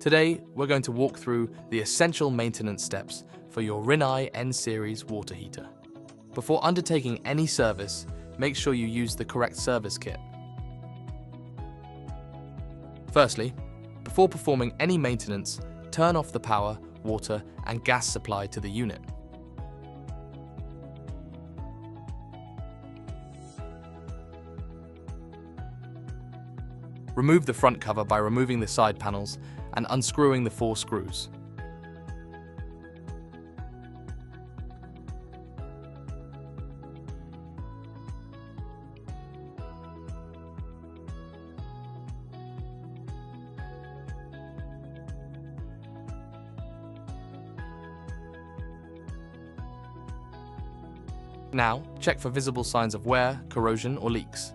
Today, we're going to walk through the essential maintenance steps for your Rinnai N Series water heater. Before undertaking any service, make sure you use the correct service kit. Firstly, before performing any maintenance, turn off the power, water, and gas supply to the unit. Remove the front cover by removing the side panels and unscrewing the 4 screws. Now, check for visible signs of wear, corrosion, or leaks.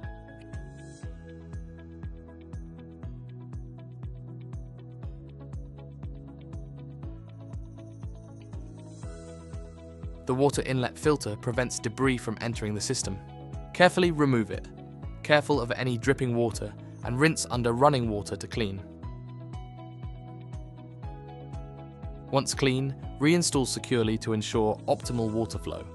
The water inlet filter prevents debris from entering the system. Carefully remove it. Careful of any dripping water and rinse under running water to clean. Once clean, reinstall securely to ensure optimal water flow.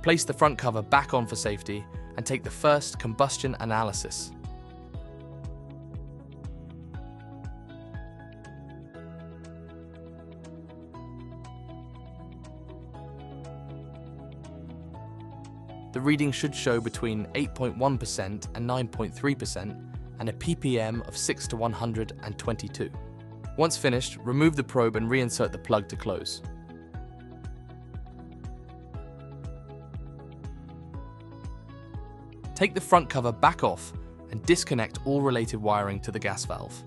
Place the front cover back on for safety and take the first combustion analysis. The reading should show between 8.1% and 9.3% and a ppm of 6 to 122. Once finished, remove the probe and reinsert the plug to close. Take the front cover back off and disconnect all related wiring to the gas valve.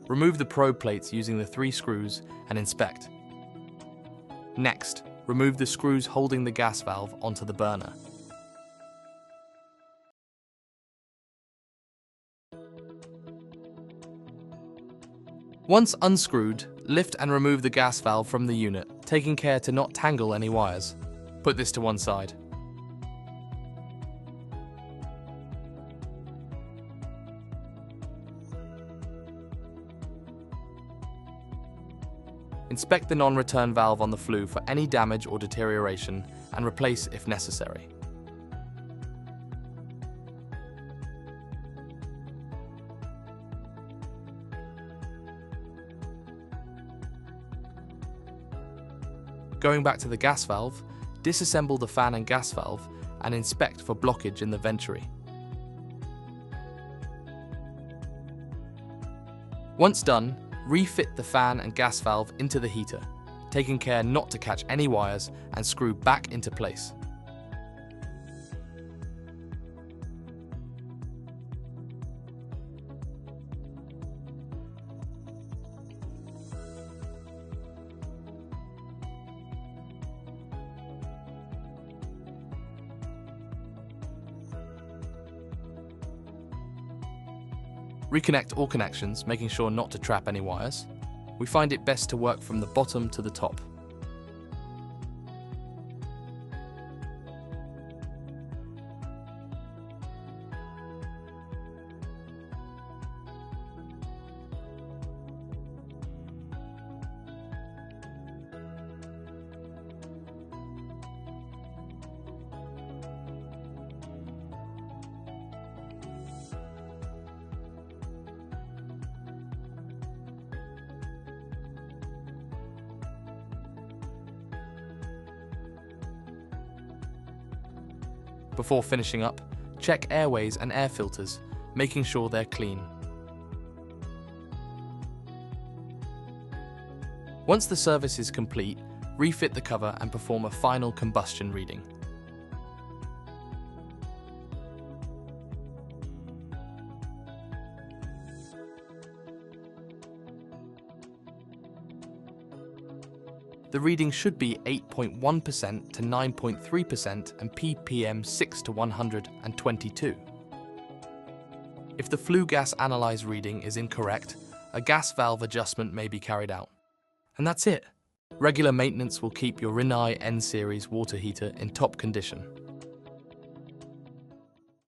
Remove the probe plates using the 3 screws and inspect. Next, remove the screws holding the gas valve onto the burner. Once unscrewed, lift and remove the gas valve from the unit, taking care to not tangle any wires. Put this to one side. Inspect the non-return valve on the flue for any damage or deterioration and replace if necessary. Going back to the gas valve, disassemble the fan and gas valve and inspect for blockage in the venturi. Once done, refit the fan and gas valve into the heater, taking care not to catch any wires and screw back into place. Reconnect all connections, making sure not to trap any wires. We find it best to work from the bottom to the top. Before finishing up, check airways and air filters, making sure they're clean. Once the service is complete, refit the cover and perform a final combustion reading. the reading should be 8.1% to 9.3% and ppm 6 to 122. If the flue gas analyze reading is incorrect, a gas valve adjustment may be carried out. And that's it. Regular maintenance will keep your Rinnai N Series water heater in top condition.